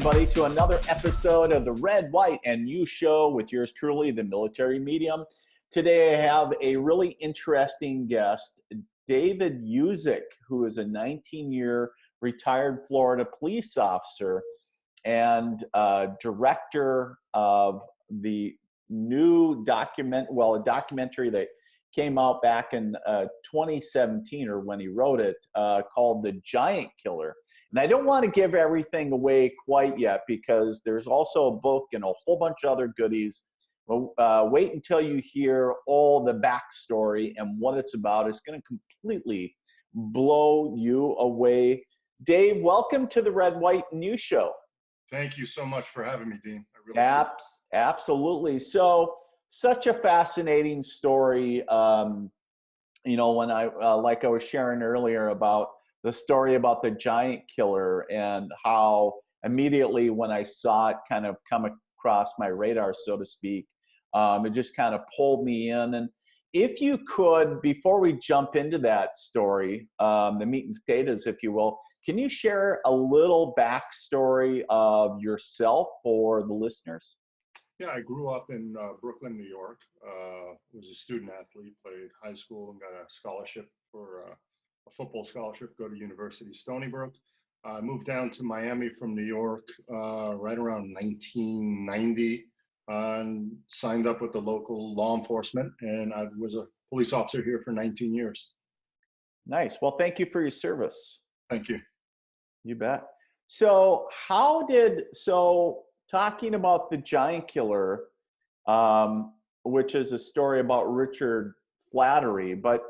everybody, to another episode of the Red, White, and You Show with yours truly, the military medium. Today I have a really interesting guest, David Yuzuk, who is a 19-year retired Florida police officer and director of the new a documentary that came out back in 2017, or when he wrote it, called The Giant Killer. And I don't want to give everything away quite yet because there's also a book and a whole bunch of other goodies. Wait until you hear all the backstory and what it's about. It's going to completely blow you away. Dave, welcome to the Red, White, and You Show. Thank you so much for having me, Dean. I really Absolutely. So, such a fascinating story. When I like I was sharing earlier about the story about the giant killer and how immediately when I saw it kind of come across my radar, so to speak, it just kind of pulled me in. And if you could, before we jump into that story, the meat and potatoes, if you will, can you share a little backstory of yourself for the listeners? Yeah, I grew up in Brooklyn, New York. Was a student athlete, played high school and got a scholarship for a football scholarship, go to University Stony Brook. I moved down to Miami from New York right around 1990 and signed up with the local law enforcement. And I was a police officer here for 19 years. Nice. Well, thank you for your service. Thank you. You bet. So talking about the giant killer, which is a story about Richard Flattery, but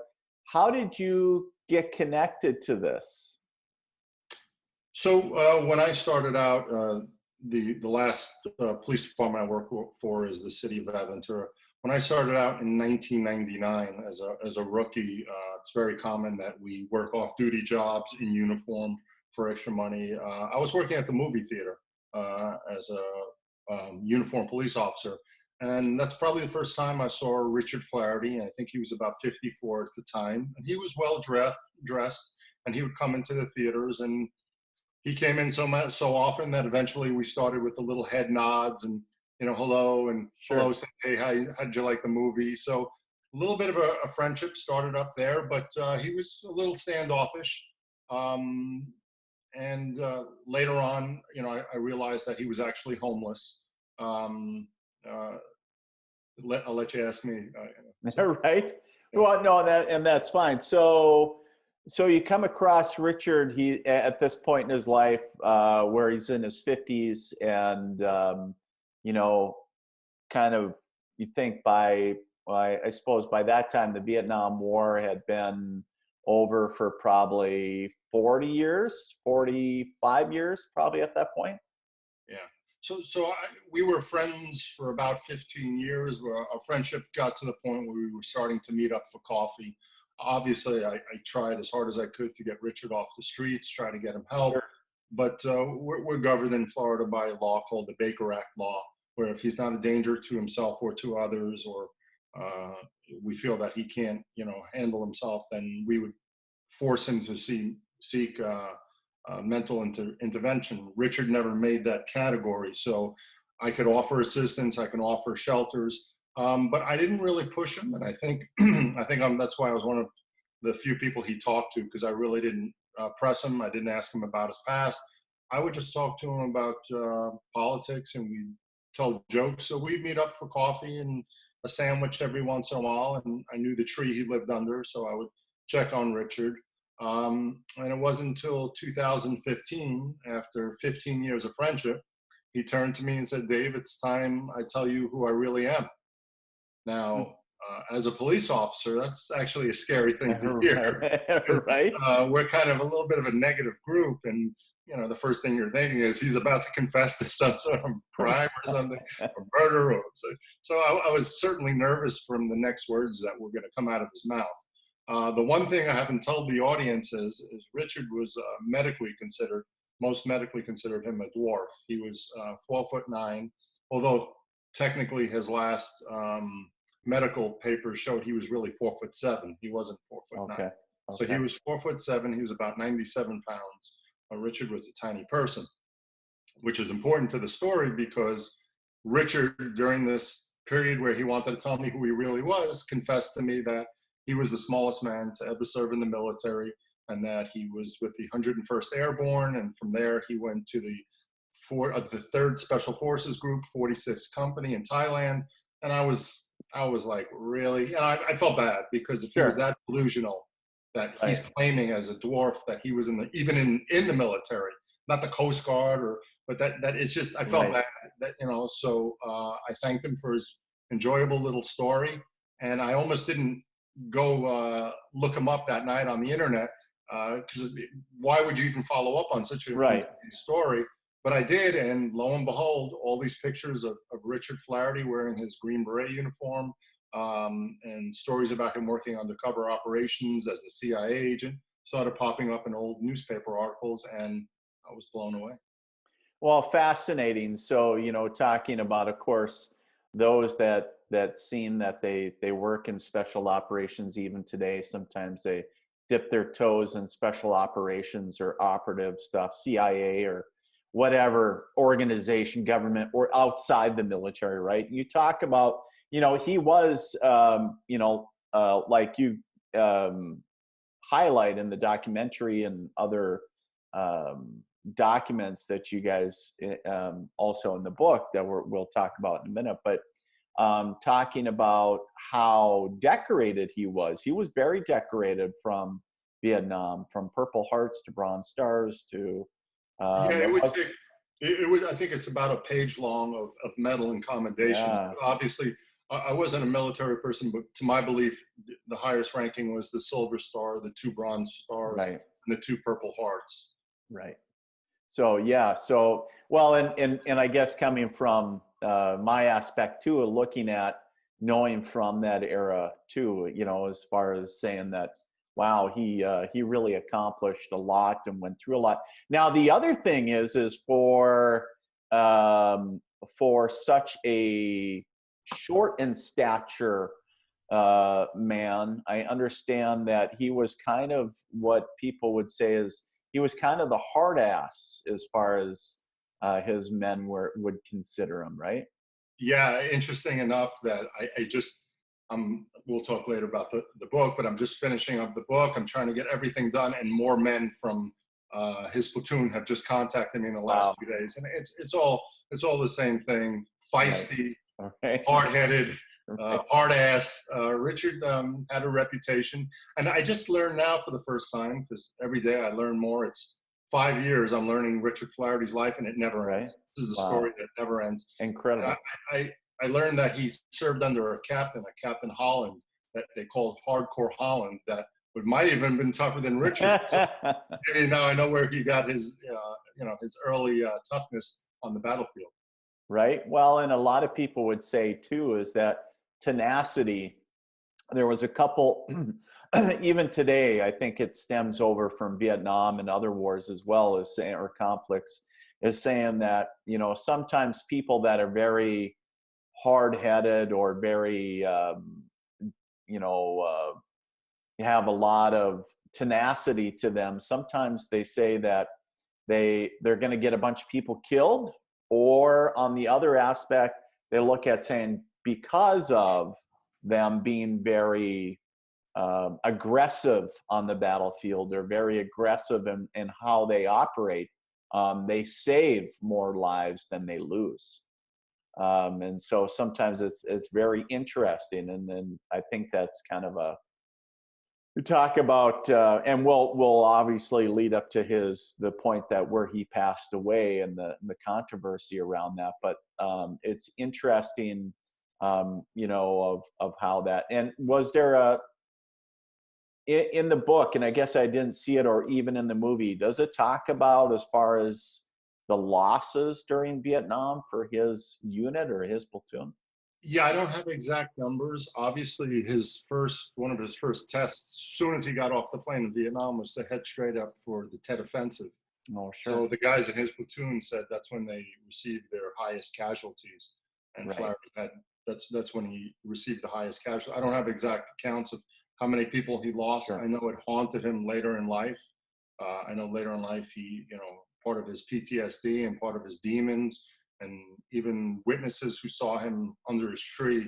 how did you get connected to this? So when I started out, the last police department I worked for is the city of Aventura. When I started out in 1999 as a rookie, it's very common that we work off-duty jobs in uniform for extra money. I was working at the movie theater as a uniformed police officer. And that's probably the first time I saw Richard Flaherty. And I think he was about 54 at the time. And he was well dressed, and he would come into the theaters. And he came in so often that eventually we started with the little head nods and, hello, and Sure. Hello, say, hey, how did you like the movie? So a little bit of a friendship started up there, but he was a little standoffish. And later on, I realized that he was actually homeless. I'll let you ask me. Right. Well, no, that's fine. So you come across Richard. He at this point in his life, where he's in his 50s, and kind of you think I suppose by that time the Vietnam War had been over for probably 40 years, 45 years, probably at that point. Yeah. So we were friends for about 15 years. Where our friendship got to the point where we were starting to meet up for coffee. Obviously, I tried as hard as I could to get Richard off the streets, try to get him help. Sure. But we're governed in Florida by a law called the Baker Act law, where if he's not a danger to himself or to others, or we feel that he can't, handle himself, then we would force him to seek mental intervention. Richard never made that category, so I could offer assistance, I can offer shelters, but I didn't really push him, and I think that's why I was one of the few people he talked to, because I really didn't press him. I didn't ask him about his past. I would just talk to him about politics, and we'd tell jokes. So we'd meet up for coffee and a sandwich every once in a while, and I knew the tree he lived under, so I would check on Richard. And it wasn't until 2015, after 15 years of friendship, he turned to me and said, Dave, it's time I tell you who I really am. Now, as a police officer, that's actually a scary thing to hear. Right. We're kind of a little bit of a negative group, and the first thing you're thinking is he's about to confess to some sort of crime or something, or murder. So I was certainly nervous from the next words that were going to come out of his mouth. The one thing I haven't told the audience is Richard was most medically considered him a dwarf. He was 4'9", although technically his last medical papers showed he was really 4'7". He wasn't 4'9". Okay. So he was 4'7". He was about 97 pounds. Richard was a tiny person. which is important to the story because Richard, during this period where he wanted to tell me who he really was, confessed to me that he was the smallest man to ever serve in the military, and that he was with the 101st Airborne, and from there he went to the 3rd Special Forces Group, 46th Company in Thailand. And I was like, really? And I felt bad, because if he was Sure. that delusional that he's Right. claiming as a dwarf that he was even in the military, not the Coast Guard, but that it's just, I felt Right. bad that, so I thanked him for his enjoyable little story. And I almost didn't go look him up that night on the internet, because why would you even follow up on such an Right. insane story? But I did, and lo and behold, all these pictures of Richard Flaherty wearing his Green Beret uniform, and stories about him working undercover operations as a CIA agent started popping up in old newspaper articles, and I was blown away. Well, fascinating. So, talking about, of course, those that seem that they work in special operations even today. Sometimes they dip their toes in special operations or operative stuff, CIA or whatever organization, government, or outside the military, right? You talk about, he was, like you um, highlight in the documentary and other documents that you guys also in the book that we'll talk about in a minute, but talking about how decorated he was. He was very decorated from Vietnam, from Purple Hearts to Bronze Stars to Yeah, it it would was take. It would. I think it's about a page long of medal and commendations. yeah, Obviously, I wasn't a military person, but to my belief, the highest ranking was the Silver Star, the 2 Bronze Stars, right, and the 2 Purple Hearts. right. So yeah, so well, and I guess coming from my aspect too, of looking at knowing from that era too, as far as saying that, wow, he really accomplished a lot and went through a lot. Now the other thing is for such a short in stature man, I understand that he was kind of what people would say is he was kind of the hard ass as far as his men would consider him, right? Yeah, interesting enough that I just we'll talk later about the book, but I'm just finishing up the book. I'm trying to get everything done, and more men from his platoon have just contacted me in the last Wow. few days, and it's all the same thing: Right. feisty, Okay. hard-headed, Right. hard ass. Richard had a reputation, and I just learned now for the first time, because every day I learn more. It's 5 years I'm learning Richard Flaherty's life, and it never Right. ends. This is a story Wow. that never ends. And Incredible. I learned that he served under a Captain Holland, that they called Hardcore Holland, that might even been tougher than Richard. So maybe now I know where he got his early toughness on the battlefield. Right. Well, and a lot of people would say too is that tenacity. There was a couple, even today, I think it stems over from Vietnam and other wars as well as saying, or conflicts, is saying that, sometimes people that are very hard headed or very, you know, uh, have a lot of tenacity to them, sometimes they say that they're going to get a bunch of people killed, or on the other aspect they look at saying because of them being very aggressive on the battlefield, they're very aggressive in how they operate, they save more lives than they lose. And so sometimes it's very interesting, and then I think that's kind of a we talk about and we'll obviously lead up to the point that where he passed away and the controversy around that, but it's interesting, of how that. And was there in the book, and I guess I didn't see it, or even in the movie, does it talk about as far as the losses during Vietnam for his unit or his platoon? Yeah, I don't have exact numbers. Obviously, one of his first tests, as soon as he got off the plane in Vietnam, was to head straight up for the Tet Offensive. Oh, So sure. the guys in his platoon said that's when they received their highest casualties, and Right. Flaherty had that's when he received the highest casualties. I don't have exact accounts of how many people he lost. Sure. I know it haunted him later in life. I know later in life he part of his PTSD and part of his demons, and even witnesses who saw him under his tree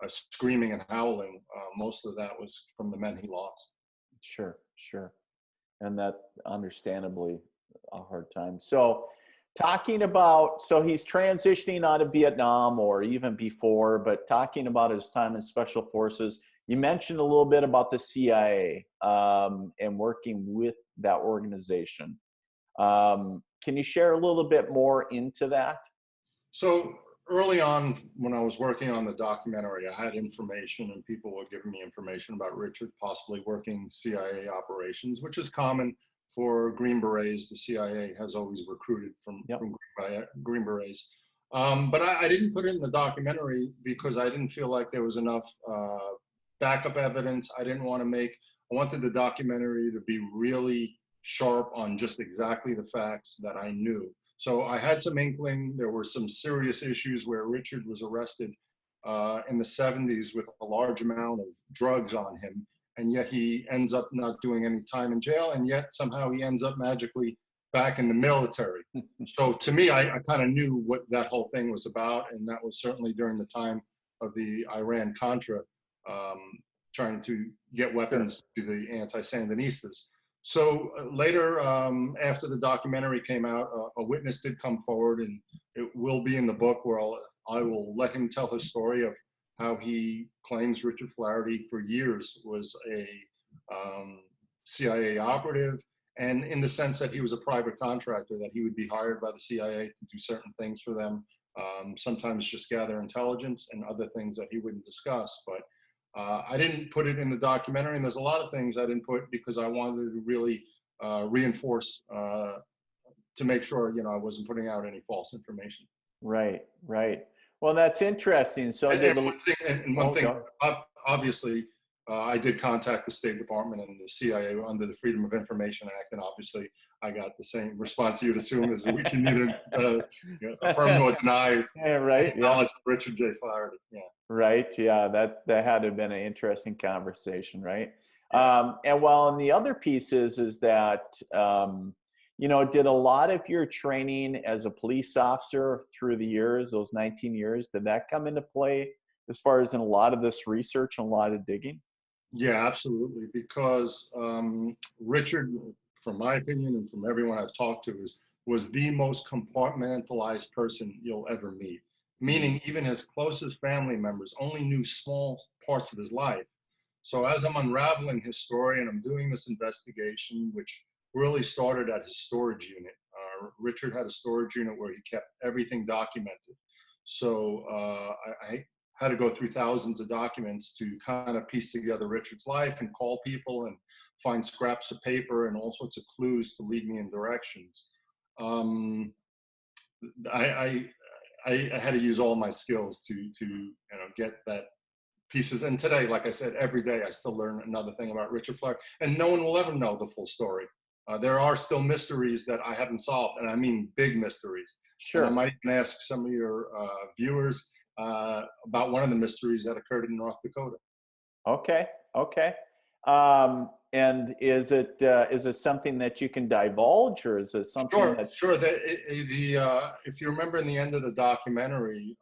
screaming and howling. Most of that was from the men he lost. Sure, sure. And that understandably a hard time. So talking about, so he's transitioning out of Vietnam or even before, but talking about his time in special forces, you mentioned a little bit about the CIA and working with that organization. Can you share a little bit more into that? So early on, when I was working on the documentary, I had information and people were giving me information about Richard possibly working CIA operations, which is common for Green Berets. The CIA has always recruited from Green Berets. But I didn't put it in the documentary because I didn't feel like there was enough backup evidence. I wanted the documentary to be really sharp on just exactly the facts that I knew. So I had some inkling. There were some serious issues where Richard was arrested in the 70s with a large amount of drugs on him, and yet he ends up not doing any time in jail, and yet somehow he ends up magically back in the military. So to me, I kind of knew what that whole thing was about, and that was certainly during the time of the Iran-Contra, trying to get weapons to the anti-Sandinistas. So later, after the documentary came out, a witness did come forward, and it will be in the book where I will let him tell his story of how he claims Richard Flaherty for years was a CIA operative, and in the sense that he was a private contractor, that he would be hired by the CIA to do certain things for them, sometimes just gather intelligence and other things that he wouldn't discuss. But I didn't put it in the documentary, and there's a lot of things I didn't put because I wanted to really reinforce to make sure, I wasn't putting out any false information. Right, right. Well, that's interesting. So one thing, obviously, I did contact the State Department and the CIA under the Freedom of Information Act, and obviously I got the same response you'd assume, is we can neither affirm nor deny knowledge of Richard J. Flaherty. Yeah. Right. Yeah. That had to have been an interesting conversation, right? And while in the other pieces is that, did a lot of your training as a police officer through the years, those 19 years, did that come into play as far as in a lot of this research and a lot of digging? Yeah, absolutely. Because Richard, from my opinion and from everyone I've talked to, was the most compartmentalized person you'll ever meet. Meaning even his closest family members only knew small parts of his life. So as I'm unraveling his story and I'm doing this investigation, which really started at his storage unit. Richard had a storage unit where he kept everything documented. So I had to go through thousands of documents to kind of piece together Richard's life and call people and find scraps of paper and all sorts of clues to lead me in directions. I had to use all my skills to get that pieces. And today, like I said, every day I still learn another thing about Richard Flaherty, and no one will ever know the full story. There are still mysteries that I haven't solved, and I mean big mysteries. Sure. And I might even ask some of your viewers about one of the mysteries that occurred in North Dakota. Okay. And is it something that you can divulge, or is it something Sure. If you remember in the end of the documentary,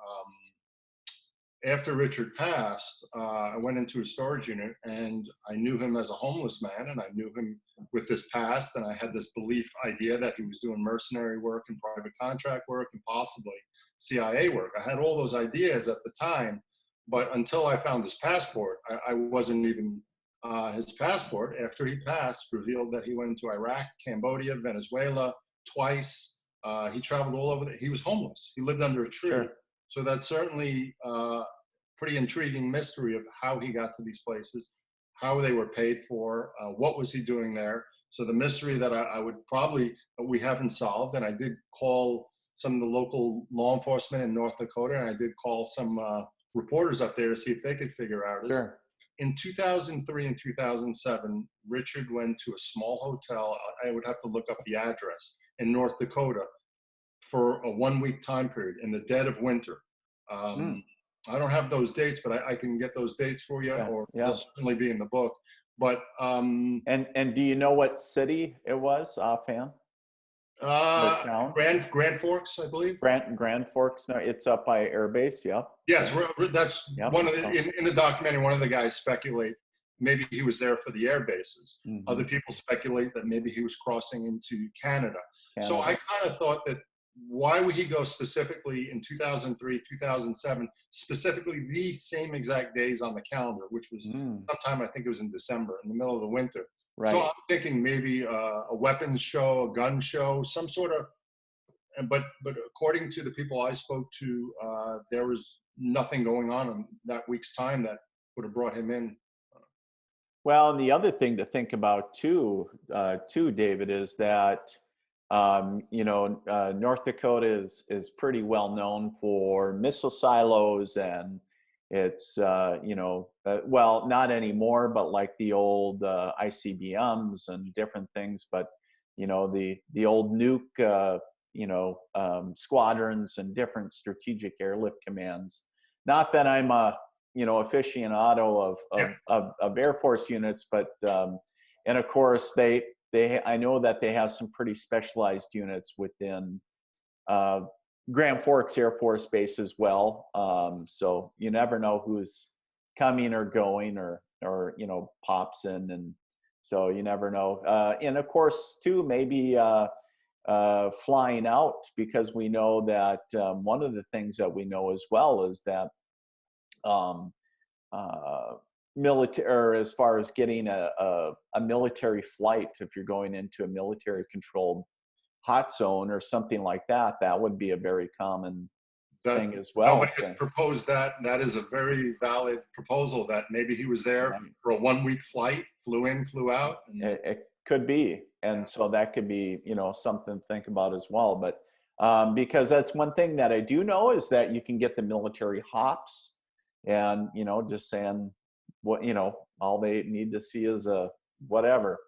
after Richard passed, I went into a storage unit, and I knew him as a homeless man, and I knew him with this past, and I had this belief idea that he was doing mercenary work and private contract work and possibly CIA work. I had all those ideas at the time, but until I found his passport, I wasn't even, his passport, after he passed, revealed that he went to Iraq, Cambodia, Venezuela twice. He traveled all over. He was homeless. He lived under a tree. Sure. So that's certainly a pretty intriguing mystery of how he got to these places, how they were paid for, what was he doing there. So the mystery that we haven't solved, and I did call some of the local law enforcement in North Dakota, and I did call some reporters up there to see if they could figure out. Sure. In 2003 and 2007, Richard went to a small hotel. I would have to look up the address in North Dakota for a 1 week time period in the dead of winter. I don't have those dates, but I can get those dates for you, or they'll certainly be in the book. But and do you know what city it was offhand? The town? Grand Forks, I believe. Grand Forks. No, it's up by Air Base. Yep. Yes, that's Yep. one of the in the documentary. One of the guys speculate maybe he was there for the air bases. Other people speculate that maybe he was crossing into Canada. So I kind of thought that why would he go specifically in 2003, 2007, specifically the same exact days on the calendar, which was sometime, I think it was in December, in the middle of the winter. Right. So I'm thinking maybe a weapons show, a gun show, some sort of. But according to the people I spoke to, there was nothing going on in that week's time that would have brought him in. Well, and the other thing to think about too, David, is that North Dakota is pretty well known for missile silos, and it's well, not anymore, but like the old ICBMs and different things, but the old nuke squadrons and different strategic airlift commands. Not that I'm a aficionado of Air Force units, but and of course I know that they have some pretty specialized units within Grand Forks Air Force Base as well. So you never know who's coming or going or pops in, and so you never know. And of course too, maybe flying out, because we know that one of the things that we know as well is that military, or as far as getting a military flight, if you're going into a military controlled hot zone or something like that, that would be a very common thing as well. Nobody has proposed that. That is a very valid proposal, that maybe he was there for a 1 week flight, flew in, flew out. It could be. And so that could be, something to think about as well. But because that's one thing that I do know, is that you can get the military hops, and, just saying what, all they need to see is a whatever,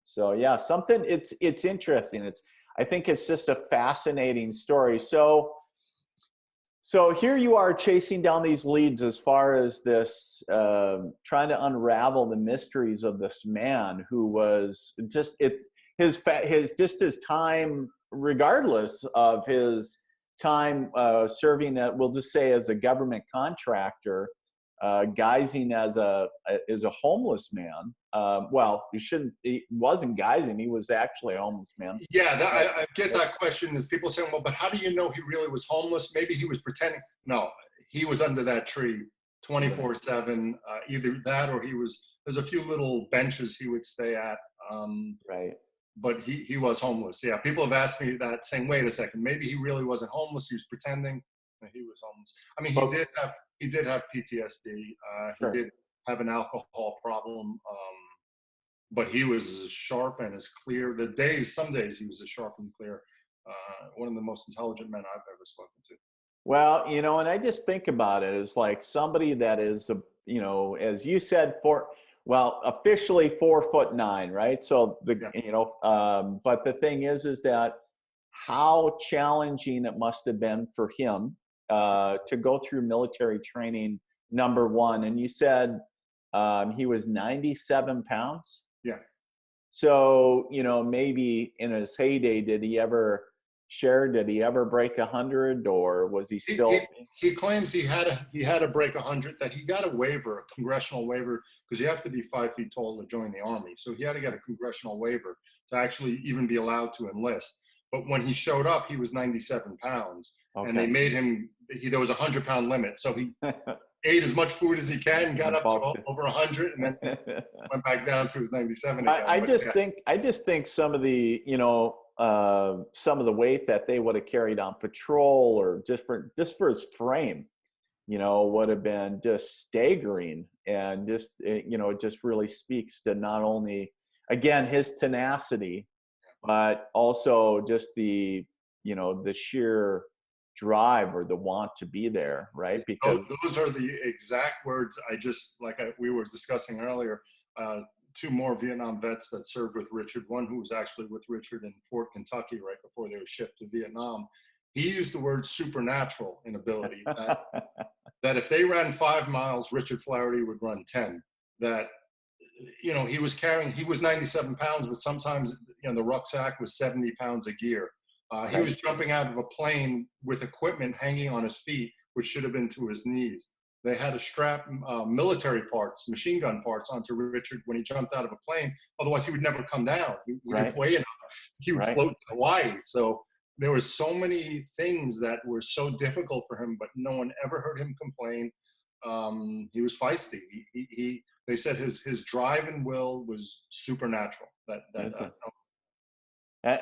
so yeah, something, it's interesting. I think it's just a fascinating story. So here you are chasing down these leads as far as this, trying to unravel the mysteries of this man who was his time, regardless of his time serving at, we'll just say, as a government contractor, guising as a homeless man. Well, he wasn't guising, he was actually a homeless man. Yeah, I get that question, is people saying, well, but how do you know he really was homeless? Maybe he was pretending. No, he was under that tree 24/7, either that, or there's a few little benches he would stay at. Right. But he was homeless. Yeah, people have asked me that, saying, wait a second, maybe he really wasn't homeless, he was pretending that he was homeless. I mean, he did have PTSD. He did have an alcohol problem, but he was as sharp and as clear. Some days he was as sharp and clear. One of the most intelligent men I've ever spoken to. Well, and I just think about it as like somebody that is, as you said, officially 4'9", right? So but the thing is that how challenging it must have been for him to go through military training, number one. And you said he was 97 pounds. Yeah. So, maybe in his heyday, did he ever break 100, or was he still? He claims he had to break 100, that he got a waiver, a congressional waiver, because you have to be 5 feet tall to join the Army. So he had to get a congressional waiver to actually even be allowed to enlist. But when he showed up, he was 97 pounds. Okay. And they made him, there was a 100-pound limit. So he ate as much food as he can, got up to over 100, and then went back down to his 97 again. I just think some of the, some of the weight that they would have carried on patrol, or just for his frame, would have been just staggering. And just, it just really speaks to not only, again, his tenacity, but also just the sheer drive, or the want to be there, right? Because those are the exact words. We were discussing earlier, 2 more Vietnam vets that served with Richard, one who was actually with Richard in Fort Kentucky right before they were shipped to Vietnam. He used the word supernatural in ability, that if they ran 5 miles, Richard Flaherty would run 10. That, he was 97 pounds, but sometimes the rucksack was 70 pounds of gear. He Right. was jumping out of a plane with equipment hanging on his feet, which should have been to his knees. They had to strap military parts, machine gun parts, onto Richard when he jumped out of a plane. Otherwise, he would never come down. He didn't Right. weigh enough. He would Right. float to Hawaii. So there was so many things that were so difficult for him, but no one ever heard him complain. He was feisty. They said his drive and will was supernatural. That's it.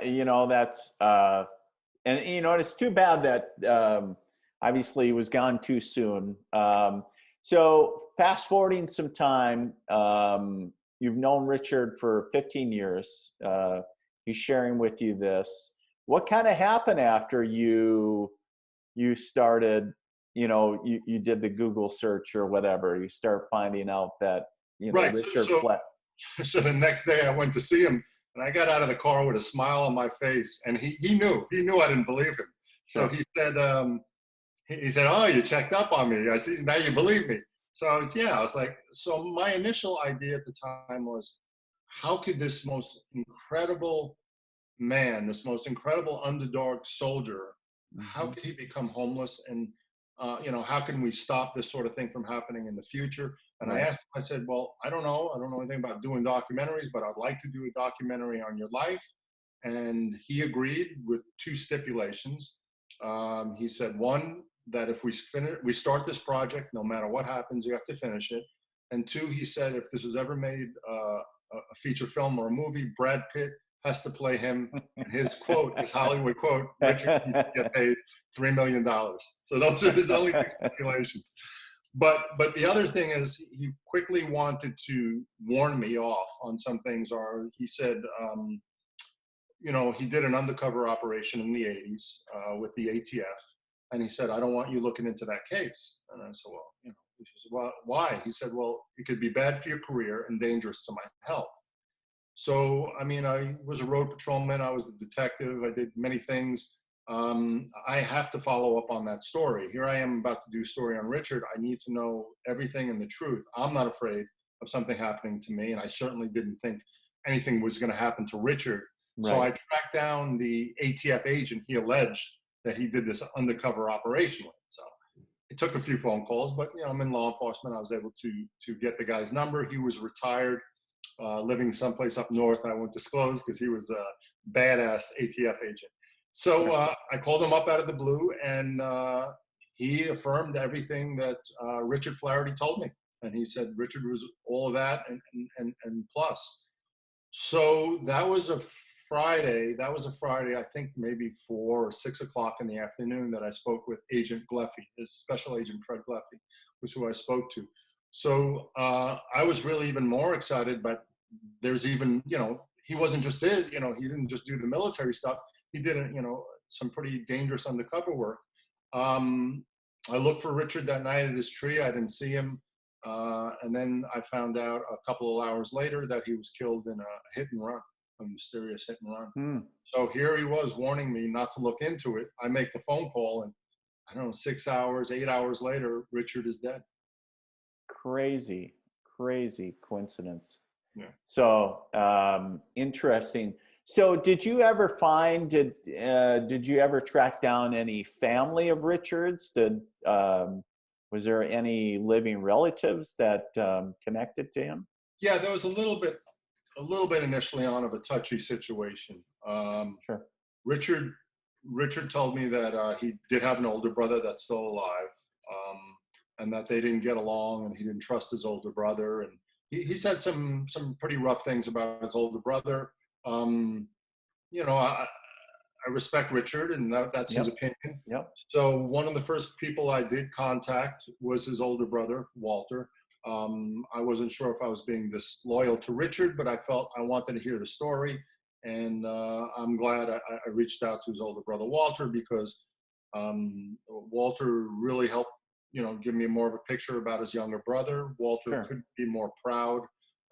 You know, that's and you know, it's too bad that obviously he was gone too soon. So fast forwarding some time, you've known Richard for 15 years. He's sharing with you this. What kind of happened after you started? You know, you did the Google search or whatever. You start finding out that Right. Richard So, fled. so the next day I went to see him, and I got out of the car with a smile on my face, and he knew I didn't believe him. So Sure. he said, "Oh, you checked up on me. I see. Now you believe me." So I was like, so my initial idea at the time was, how could this most incredible man, this most incredible underdog soldier, how Hmm. could he become homeless? And how can we stop this sort of thing from happening in the future? And I Right. asked him, I said, well, I don't know. I don't know anything about doing documentaries, but I'd like to do a documentary on your life. And he agreed with two stipulations. He said, one, that if we start this project, no matter what happens, you have to finish it. And two, he said, if this is ever made a feature film or a movie, Brad Pitt has to play him. And his quote, his Hollywood quote, Richard needs to get paid $3 million. So those are his only two stipulations. But the other thing is, he quickly wanted to warn me off on some things. Or he said, he did an undercover operation in the 80s with the ATF. And he said, I don't want you looking into that case. And I said, well, he said, well, why? He said, well, it could be bad for your career and dangerous to my health. So, I mean, I was a road patrolman. I was a detective. I did many things. I have to follow up on that story. Here I am about to do a story on Richard. I need to know everything and the truth. I'm not afraid of something happening to me. And I certainly didn't think anything was going to happen to Richard. So Right. I tracked down the ATF agent he alleged that he did this undercover operation with. So it took a few phone calls, but I'm in law enforcement. I was able to get the guy's number. He was retired, living someplace up north. I won't disclose because he was a badass ATF agent. So Sure. I called him up out of the blue, and he affirmed everything that Richard Flaherty told me. And he said Richard was all of that and plus. So that was a Friday. That was a Friday, I think maybe 4 or 6 o'clock in the afternoon, that I spoke with Agent Gleffy, his Special Agent Fred Gleffy, was who I spoke to. So I was really even more excited, but there's even, he wasn't just he didn't just do the military stuff. He did, some pretty dangerous undercover work. I looked for Richard that night at his tree. I didn't see him. And then I found out a couple of hours later that he was killed in a hit and run, a mysterious hit and run. Hmm. So here he was warning me not to look into it. I make the phone call, and I don't know, 6 hours, 8 hours later, Richard is dead. Crazy, crazy coincidence. Yeah. So interesting. So did you ever find did you ever track down any family of Richard's? Was there any living relatives that connected to him? Yeah, there was a little bit initially on of a touchy situation. Sure. Richard Richard told me that he did have an older brother that's still alive, and that they didn't get along, and he didn't trust his older brother, and he said some pretty rough things about his older brother. Um, you know, I respect Richard, and that's his Yep. opinion. Yep. So one of the first people I did contact was his older brother, Walter. I wasn't sure if I was being disloyal to Richard, but I felt I wanted to hear the story. And I'm glad I reached out to his older brother, Walter, because Walter really helped, give me more of a picture about his younger brother. Walter Sure. could be more proud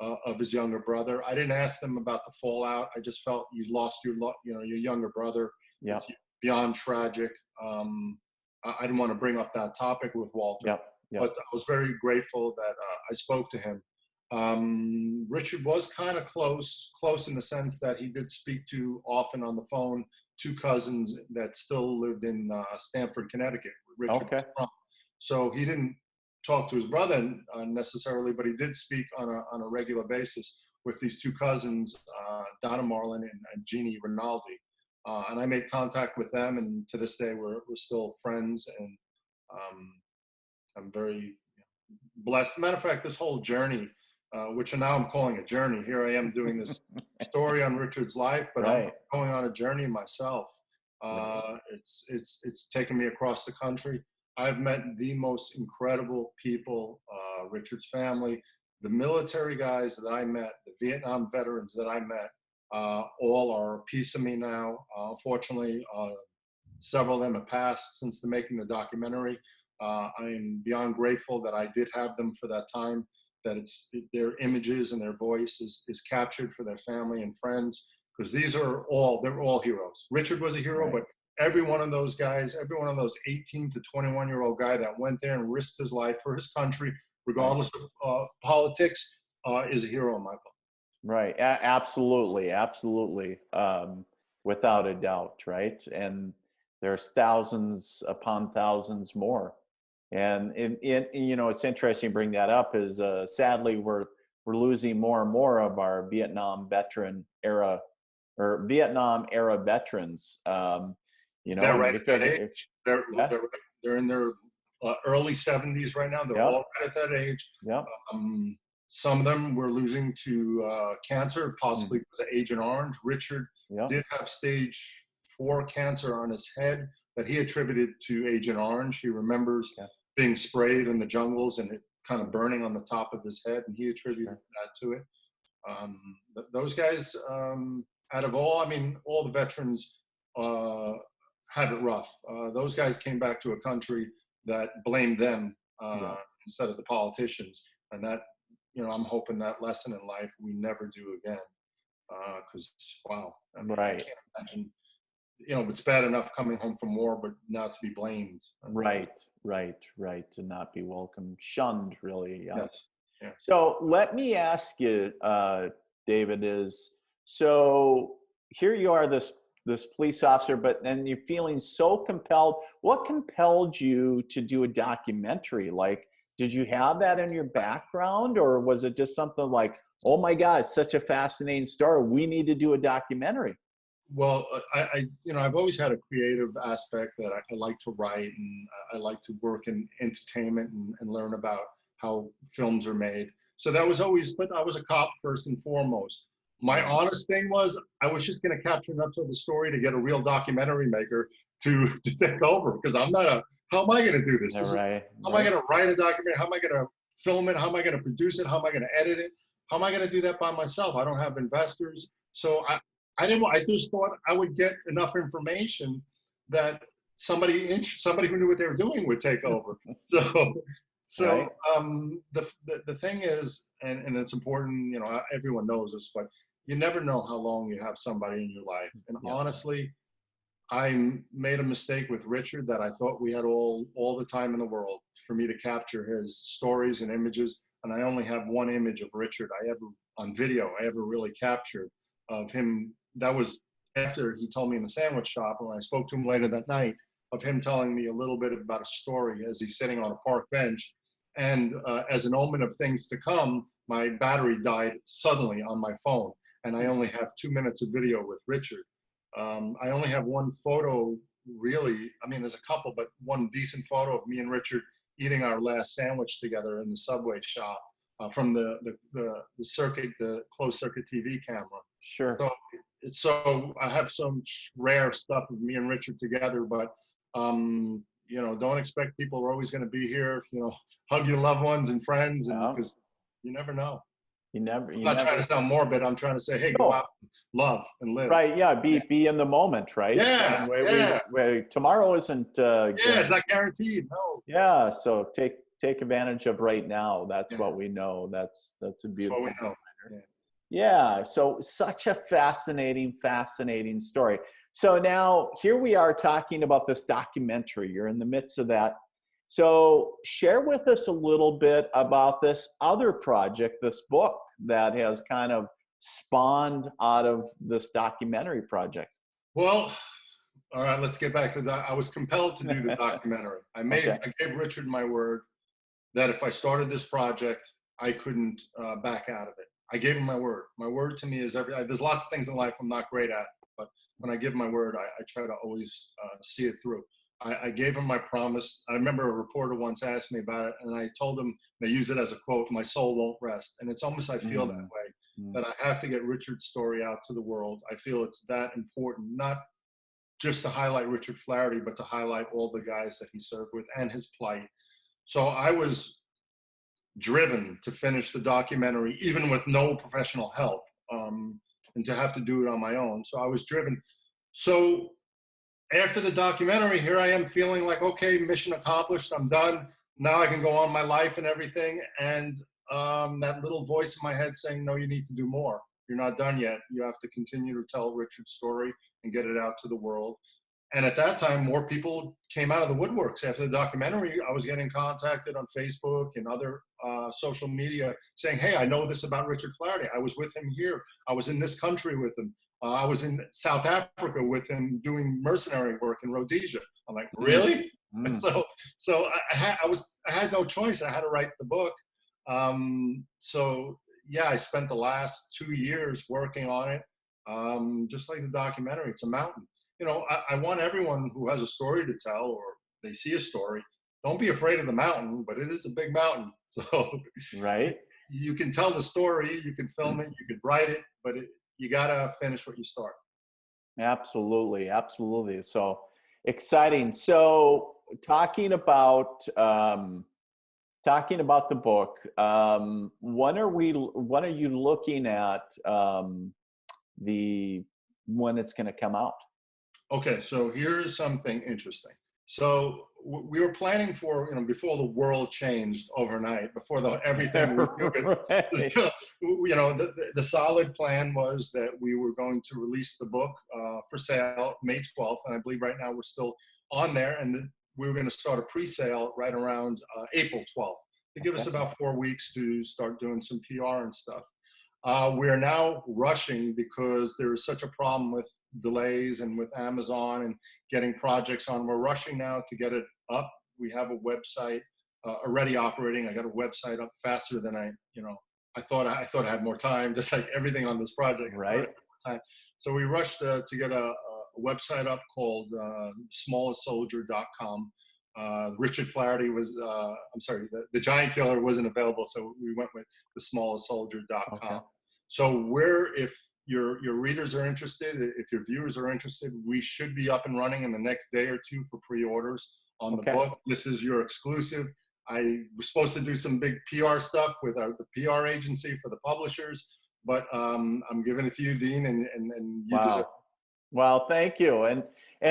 of his younger brother. I didn't ask them about the fallout. I just felt you lost your younger brother. It's Yep. beyond tragic. I didn't want to bring up that topic with Walter, Yep. but Yep. I was very grateful that I spoke to him. Richard was kind of close in the sense that he did speak to often on the phone two cousins that still lived in Stamford, Connecticut, where Richard was Okay. from. So he didn't talk to his brother necessarily, but he did speak on a regular basis with these two cousins, Donna Marlin and Jeannie Rinaldi. And I made contact with them, and to this day, we're still friends, and um, I'm very blessed. Matter of fact, this whole journey, which now I'm calling a journey, here I am doing this story on Richard's life, but I'm Right. going on a journey myself. Right. It's taken me across the country. I've met the most incredible people, Richard's family, the military guys that I met, the Vietnam veterans that I met, all are a piece of me now. Unfortunately, several of them have passed since the making of the documentary. I am beyond grateful that I did have them for that time, that their images and their voice is captured for their family and friends, because they're all heroes. Richard was a hero, Right. but every one of those guys, every one of those 18 to 21-year-old guy that went there and risked his life for his country, regardless of politics, is a hero in my book. Right. Absolutely. Absolutely. Without a doubt. Right. And there's thousands upon thousands more. And it's interesting to bring that up is sadly we're losing more and more of our Vietnam era veterans. They're And right at that if age. yeah, They're in their early 70s right now. They're yep, all right at that age. yep, Um, some of them were losing to cancer, possibly mhm, because of Agent Orange. Richard yep, did have stage 4 cancer on his head that he attributed to Agent Orange. He remembers yeah, being sprayed in the jungles and it kind of burning on the top of his head, and he attributed sure, that to it. Those guys, out of all, I mean, all the veterans uh, have it rough. Those guys came back to a country that blamed them yeah, instead of the politicians, and that, I'm hoping that lesson in life we never do again. Because wow, I mean, I right. can't imagine. It's bad enough coming home from war, but not to be blamed. Right, right, right. To not be welcome, shunned, really. Yeah. Yes, yeah. So let me ask you, David, so here you are, this police officer, but then you're feeling so compelled. What compelled you to do a documentary? Like, did you have that in your background, or was it just something like, oh my God, it's such a fascinating story, we need to do a documentary? Well, I've always had a creative aspect that I like to write, and I like to work in entertainment and learn about how films are made. So that was always, but I was a cop first and foremost. My Right. honest thing was I was just going to capture enough of the story to get a real documentary maker to take over, because how am I going to do this? All right. How am I Right. going to write a documentary? How am I going to film it? How am I going to produce it? How am I going to edit it? How am I going to do that by myself? I don't have investors. So I didn't. I just thought I would get enough information that somebody who knew what they were doing would take over. So, so Right. the thing is, and it's important. Everyone knows this, but you never know how long you have somebody in your life. And Yeah. honestly, I made a mistake with Richard that I thought we had all the time in the world for me to capture his stories and images, and I only have one image of Richard I ever really captured of him. That was after he told me in the sandwich shop, when I spoke to him later that night, of him telling me a little bit about a story as he's sitting on a park bench. And as an omen of things to come, my battery died suddenly on my phone, and I only have 2 minutes of video with Richard. I only have one photo, really. I mean, there's a couple, but one decent photo of me and Richard eating our last sandwich together in the Subway shop from the closed circuit TV camera. Sure. So, so I have some rare stuff of me and Richard together, but don't expect people are always going to be here. Hug your loved ones and friends, and Yeah. because you never know. You I'm not trying never. to sound morbid. I'm trying to say, hey, go out, No. and love, and live. Right. Yeah. Be in the moment. Right. Yeah, And yeah, tomorrow isn't yeah. It's guaranteed. not guaranteed. No, Yeah. So take advantage of right now. That's yeah, what we know. That's a that's what we beautiful know. reminder. Yeah. Yeah. So such a fascinating story. So now here we are talking about this documentary. You're in the midst of that. So share with us a little bit about this other project, this book that has kind of spawned out of this documentary project. Well, all right, let's get back to that. I was compelled to do the documentary. Okay. I gave Richard my word that if I started this project, I couldn't back out of it. I gave him my word. My word to me is there's lots of things in life I'm not great at, but when I give my word, I try to always see it through. I gave him my promise. I remember a reporter once asked me about it, and I told him, they use it as a quote, my soul won't rest. And it's almost, I feel that way, that I have to get Richard's story out to the world. I feel it's that important, not just to highlight Richard Flaherty, but to highlight all the guys that he served with and his plight. So I was driven to finish the documentary, even with no professional help, and to have to do it on my own. So I was driven. So after the documentary, here I am feeling like, okay, mission accomplished. I'm done. Now I can go on my life and everything. And that little voice in my head saying, no, you need to do more. You're not done yet. You have to continue to tell Richard's story and get it out to the world. And at that time, more people came out of the woodworks. After the documentary, I was getting contacted on Facebook and other social media saying, hey, I know this about Richard Flaherty. I was with him here. I was in this country with him. I was in South Africa with him doing mercenary work in Rhodesia. I'm like, really? So I had no choice. I had to write the book. So yeah, I spent the last 2 years working on it. Just like the documentary, it's a mountain. You know, I want everyone who has a story to tell, or they see a story, don't be afraid of the mountain, but it is a big mountain. So Right. you can tell the story, you can film it, you could write it, but you got to finish what you start. Absolutely. Absolutely. So exciting. So talking about the book, when are you looking at when it's going to come out? Okay, so here's something interesting. So we were planning for, before the world changed overnight, before everything, Right. the solid plan was that we were going to release the book for sale May 12th. And I believe right now we're still on there. And we were going to start a pre-sale right around April 12th to give us about 4 weeks to start doing some PR and stuff. We are now rushing because there is such a problem with delays and with Amazon and getting projects on. We're rushing now to get it up. We have a website already operating. I got a website up faster than I thought I had more time, just like everything on this project. Right. Time. So we rushed to get a website up called smallestsoldier.com. Richard Flaherty was, the Giant Killer wasn't available, so we went with the smallestsoldier.com. Okay. So if your readers are interested, if your viewers are interested, we should be up and running in the next day or two for pre-orders on the book. This is your exclusive. I was supposed to do some big PR stuff with the PR agency for the publishers, but I'm giving it to you, Dean, and you deserve it. Well, thank you. And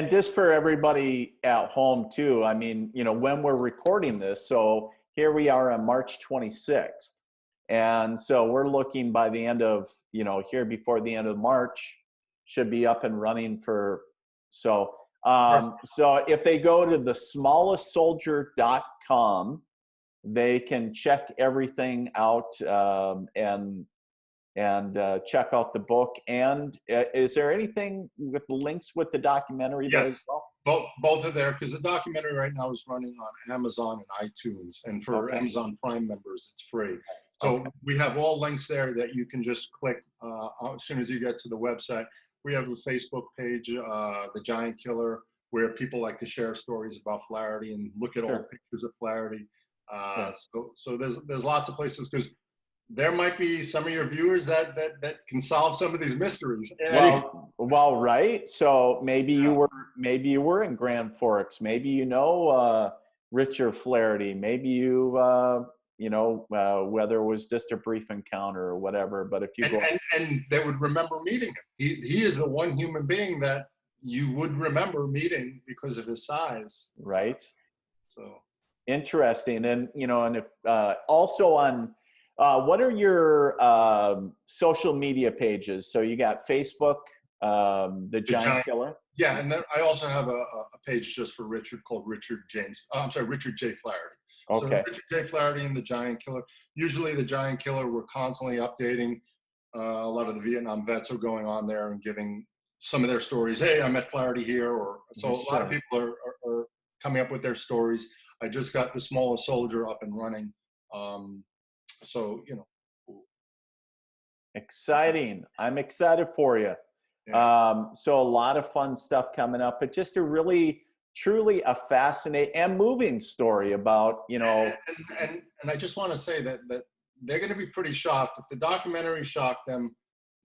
just for everybody at home too, I mean, when we're recording this, so here we are on March 26th. And so we're looking by the end of, here before the end of March, should be up and running so if they go to thesmallestsoldier.com, they can check everything out and check out the book. And is there anything with the links with the documentary there as well? Both are there, because the documentary right now is running on Amazon and iTunes, and for Amazon Prime members, it's free. So we have all links there that you can just click as soon as you get to the website. We have a Facebook page, The Giant Killer, where people like to share stories about Flaherty and look at old pictures of Flaherty. So there's lots of places, because there might be some of your viewers that can solve some of these mysteries. Well, right. So maybe you were in Grand Forks. Maybe Richard Flaherty. Maybe whether it was just a brief encounter or whatever. But if you and they would remember meeting him. He is the one human being that you would remember meeting because of his size. Right. So interesting. And and if also on. What are your social media pages? So you got Facebook, The Giant Killer. Yeah, and then I also have a page just for Richard called Richard James. I'm sorry, Richard J. Flaherty. So Okay. Richard J. Flaherty and the Giant Killer. Usually, the Giant Killer, we're constantly updating. A lot of the Vietnam vets are going on there and giving some of their stories. Hey, I met Flaherty here, or so. A lot of people are coming up with their stories. I just got The Smallest Soldier up and running. So exciting. I'm excited for you. Yeah. So a lot of fun stuff coming up, but just a really, truly a fascinating and moving story about, and I just want to say that they're going to be pretty shocked if the documentary shocked them.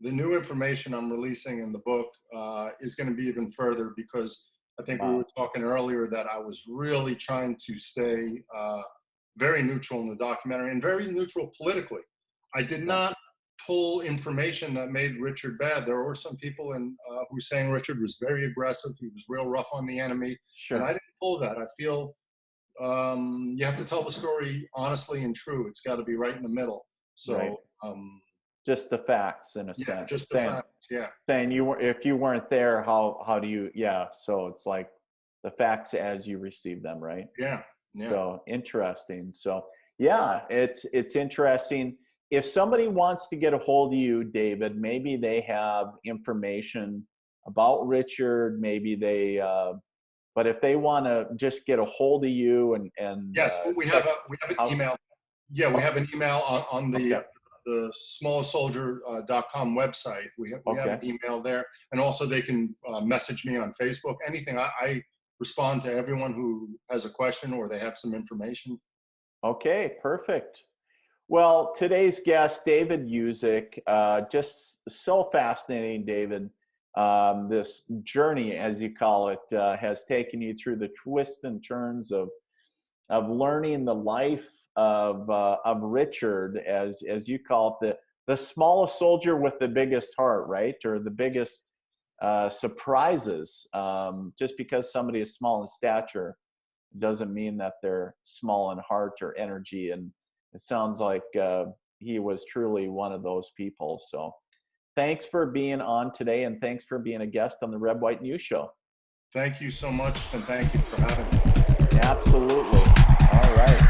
The new information I'm releasing in the book is going to be even further, because I think we were talking earlier that I was really trying to stay very neutral in the documentary and very neutral politically. I did not pull information that made Richard bad. There were some people who were saying Richard was very aggressive. He was real rough on the enemy. Sure. And I didn't pull that. I feel you have to tell the story honestly and true. It's got to be right in the middle. So just the facts, in a sense. Just the facts. Yeah. Saying if you weren't there, how do you? Yeah. So it's like the facts as you receive them, right? Yeah. Yeah. So interesting. So yeah, it's interesting. If somebody wants to get a hold of you, David, maybe they have information about Richard. Maybe they. But if they want to just get a hold of you and yes, we have an email. Yeah, we have an email on the smallestsoldier.com website. We have an email there, and also they can message me on Facebook. Anything. I respond to everyone who has a question or they have some information. Okay, perfect. Well, today's guest, David Yuzuk, just so fascinating, David. This journey, as you call it, has taken you through the twists and turns of learning the life of Richard, as you call it, the smallest soldier with the biggest heart, right? Or the biggest surprises. Just because somebody is small in stature doesn't mean that they're small in heart or energy. And it sounds like he was truly one of those people. So thanks for being on today, and thanks for being a guest on the Red, White, News Show. Thank you so much, and thank you for having me. Absolutely. All right.